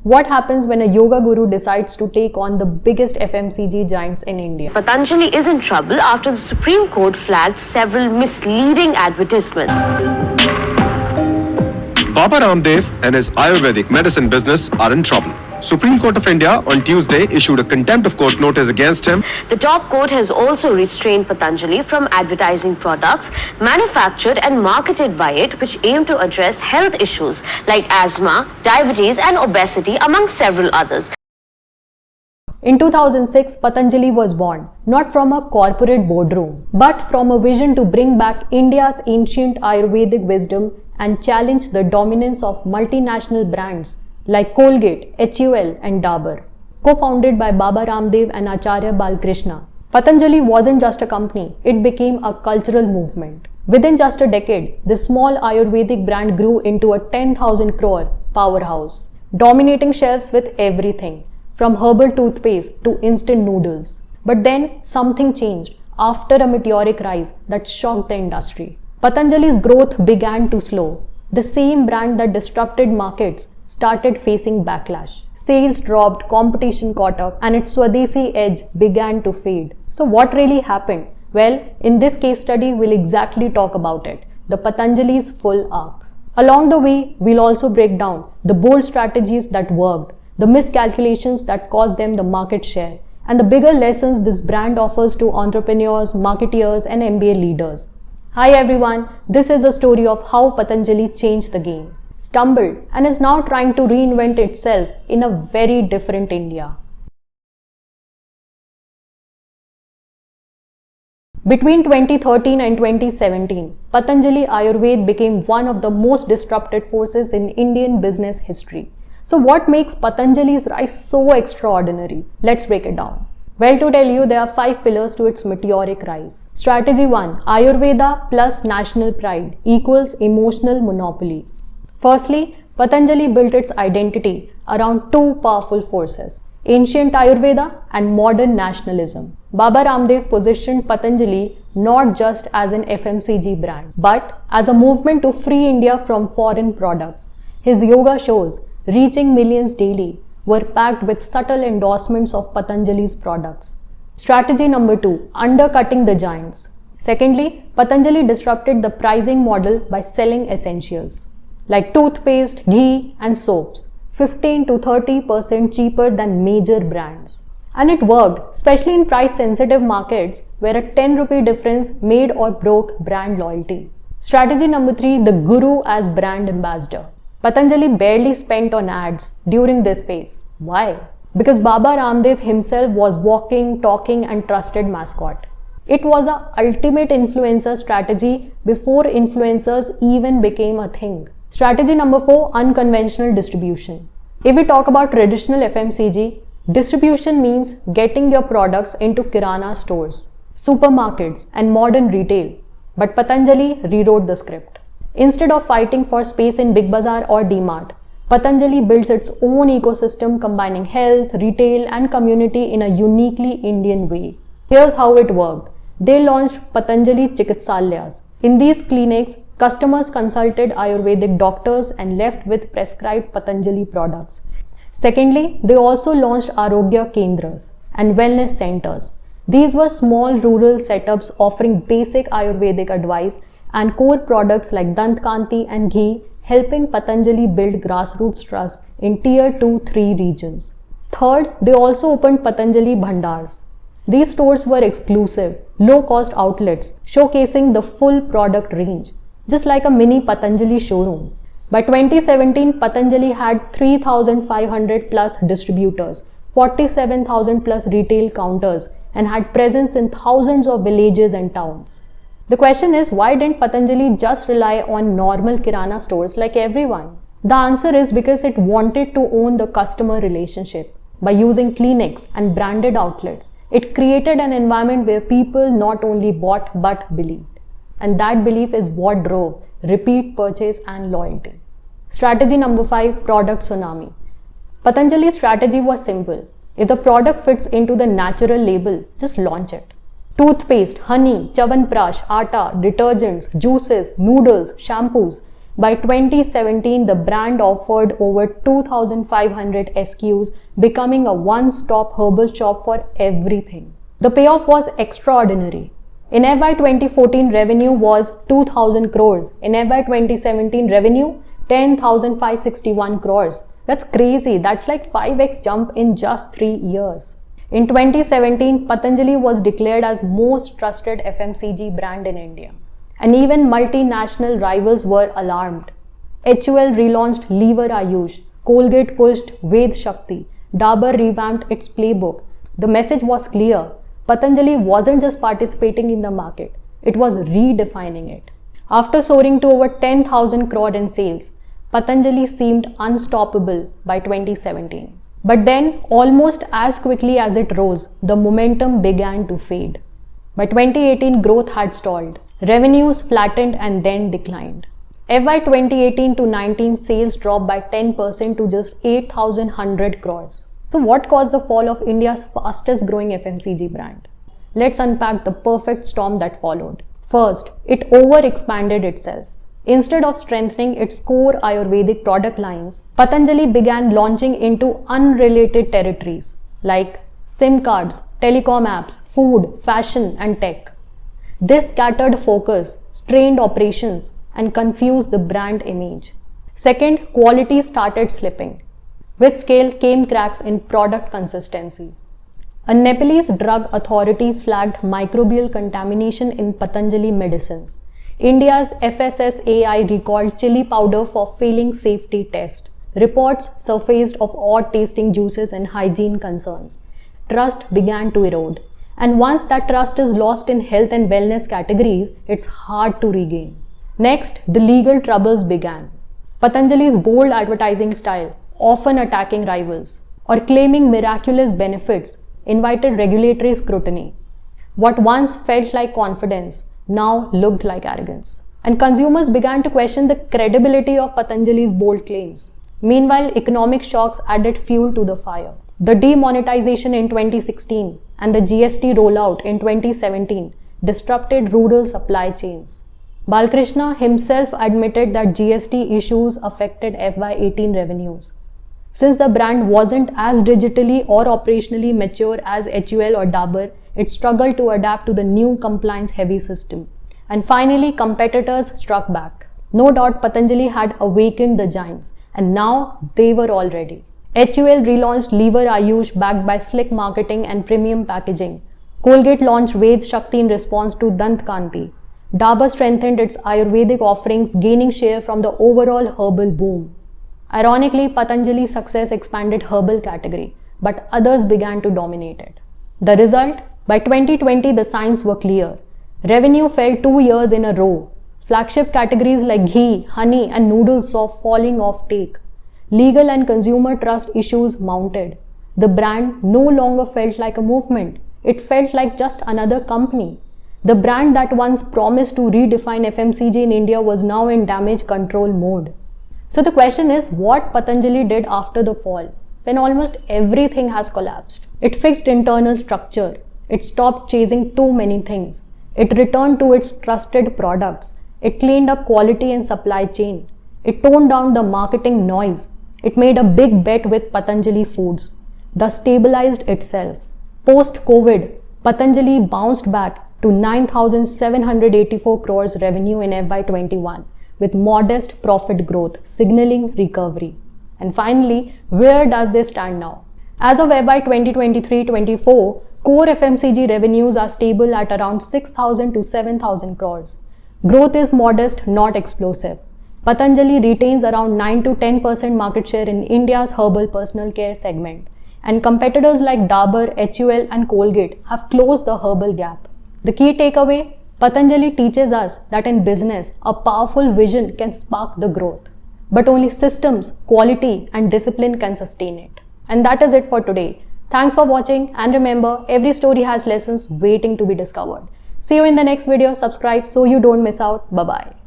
What happens when a yoga guru decides to take on the biggest FMCG giants in India? Patanjali is in trouble after the Supreme Court flagged several misleading advertisements. Baba Ramdev and his Ayurvedic medicine business are in trouble. Supreme Court of India on Tuesday issued a contempt of court notice against him. The top court has also restrained Patanjali from advertising products manufactured and marketed by it which aim to address health issues like asthma, diabetes and obesity among several others. In 2006, Patanjali was born, not from a corporate boardroom, but from a vision to bring back India's ancient Ayurvedic wisdom and challenge the dominance of multinational brands like Colgate, HUL and Dabur. Co-founded by Baba Ramdev and Acharya Balkrishna, Patanjali wasn't just a company, it became a cultural movement. Within just a decade, this small Ayurvedic brand grew into a 10,000 crore powerhouse, dominating shelves with everything from herbal toothpaste to instant noodles. But then something changed after a meteoric rise that shocked the industry. Patanjali's growth began to slow. The same brand that disrupted markets started facing backlash. Sales dropped, competition caught up, and its Swadesi edge began to fade. So what really happened? Well, in this case study, we'll exactly talk about it, the Patanjali's full arc. Along the way, we'll also break down the bold strategies that worked, the miscalculations that cost them the market share, and the bigger lessons this brand offers to entrepreneurs, marketeers, and MBA leaders. Hi everyone, this is a story of how Patanjali changed the game, stumbled, and is now trying to reinvent itself in a very different India. Between 2013 and 2017, Patanjali Ayurved became one of the most disrupted forces in Indian business history. So what makes Patanjali's rise so extraordinary? Let's break it down. Well, to tell you, there are 5 pillars to its meteoric rise. Strategy 1. Ayurveda plus national pride equals emotional monopoly. Firstly, Patanjali built its identity around two powerful forces, ancient Ayurveda and modern nationalism. Baba Ramdev positioned Patanjali not just as an FMCG brand, but as a movement to free India from foreign products. His yoga shows, reaching millions daily, were packed with subtle endorsements of Patanjali's products. Strategy number 2. Undercutting the giants. Secondly, Patanjali disrupted the pricing model by selling essentials like toothpaste, ghee and soaps 15 to 30% cheaper than major brands. And it worked, especially in price sensitive markets where a 10 rupee difference made or broke brand loyalty. Strategy number 3. The Guru as brand ambassador. Patanjali barely spent on ads during this phase. Why? Because Baba Ramdev himself was walking, talking and trusted mascot. It was an ultimate influencer strategy before influencers even became a thing. Strategy number 4. Unconventional distribution. If we talk about traditional FMCG, distribution means getting your products into Kirana stores, supermarkets and modern retail. But Patanjali rewrote the script. Instead of fighting for space in Big Bazaar or DMart, Patanjali builds its own ecosystem combining health, retail and community in a uniquely Indian way. Here's how it worked. They launched Patanjali Chikitsalayas. In these clinics, customers consulted Ayurvedic doctors and left with prescribed Patanjali products. Secondly, they also launched Arogya Kendras and wellness centers. These were small rural setups offering basic Ayurvedic advice and core products like Dantkanti and ghee, helping Patanjali build grassroots trust in tier 2-3 regions. Third, they also opened Patanjali Bhandars. These stores were exclusive, low-cost outlets showcasing the full product range, just like a mini Patanjali showroom. By 2017, Patanjali had 3,500 plus distributors, 47,000 plus retail counters, and had presence in thousands of villages and towns. The question is, why didn't Patanjali just rely on normal Kirana stores like everyone? The answer is because it wanted to own the customer relationship. By using clinics and branded outlets, it created an environment where people not only bought but believed. And that belief is what drove repeat purchase and loyalty. Strategy number 5. Product tsunami. Patanjali's strategy was simple. If the product fits into the natural label, just launch it. Toothpaste, honey, Chyawanprash, atta, detergents, juices, noodles, shampoos. By 2017, the brand offered over 2,500 SKUs, becoming a one-stop herbal shop for everything. The payoff was extraordinary. In FY 2014, revenue was 2,000 crores. In FY 2017, revenue 10,561 crores. That's crazy. That's like 5x jump in just 3 years. In 2017, Patanjali was declared as most trusted FMCG brand in India. And even multinational rivals were alarmed. HUL relaunched Lever Ayush, Colgate pushed Ved Shakti, Dabur revamped its playbook. The message was clear. Patanjali wasn't just participating in the market, it was redefining it. After soaring to over 10,000 crore in sales, Patanjali seemed unstoppable by 2017. But then, almost as quickly as it rose, the momentum began to fade. By 2018, growth had stalled. Revenues flattened and then declined. FY 2018 to 19 sales dropped by 10% to just 8,100 crores. So what caused the fall of India's fastest growing FMCG brand? Let's unpack the perfect storm that followed. First, it overexpanded itself. Instead of strengthening its core Ayurvedic product lines, Patanjali began launching into unrelated territories like SIM cards, telecom apps, food, fashion, and tech. This scattered focus, strained operations, and confused the brand image. Second, quality started slipping. With scale came cracks in product consistency. A Nepalese drug authority flagged microbial contamination in Patanjali medicines. India's FSSAI recalled chili powder for failing safety test. Reports surfaced of odd-tasting juices and hygiene concerns. Trust began to erode. And once that trust is lost in health and wellness categories, it's hard to regain. Next, the legal troubles began. Patanjali's bold advertising style, often attacking rivals or claiming miraculous benefits, invited regulatory scrutiny. What once felt like confidence now looked like arrogance. And consumers began to question the credibility of Patanjali's bold claims. Meanwhile, economic shocks added fuel to the fire. The demonetization in 2016 and the GST rollout in 2017 disrupted rural supply chains. Balkrishna himself admitted that GST issues affected FY18 revenues. Since the brand wasn't as digitally or operationally mature as HUL or Dabur, it struggled to adapt to the new compliance-heavy system. And finally, competitors struck back. No doubt Patanjali had awakened the giants, and now they were all ready. HUL relaunched Lever Ayush backed by slick marketing and premium packaging. Colgate launched Ved Shakti in response to Dant Kanti. Dabur strengthened its Ayurvedic offerings, gaining share from the overall herbal boom. Ironically, Patanjali's success expanded herbal category, but others began to dominate it. The result? By 2020, the signs were clear. Revenue fell 2 years in a row. Flagship categories like ghee, honey, and noodles saw falling off take. Legal and consumer trust issues mounted. The brand no longer felt like a movement. It felt like just another company. The brand that once promised to redefine FMCG in India was now in damage control mode. So the question is, what Patanjali did after the fall, when almost everything has collapsed? It fixed internal structure. It stopped chasing too many things. It returned to its trusted products. It cleaned up quality and supply chain. It toned down the marketing noise. It made a big bet with Patanjali Foods, thus stabilized itself. Post-COVID, Patanjali bounced back to 9,784 crores revenue in FY21 with modest profit growth, signaling recovery. And finally, where does this stand now? As of FY 2023-24, core FMCG revenues are stable at around 6,000 to 7,000 crores. Growth is modest, not explosive. Patanjali retains around 9 to 10% market share in India's herbal personal care segment, and competitors like Dabur, HUL, and Colgate have closed the herbal gap. The key takeaway? Patanjali teaches us that in business, a powerful vision can spark the growth, but only systems, quality, and discipline can sustain it. And that is it for today. Thanks for watching, and remember, every story has lessons waiting to be discovered. See you in the next video. Subscribe so you don't miss out. Bye-bye.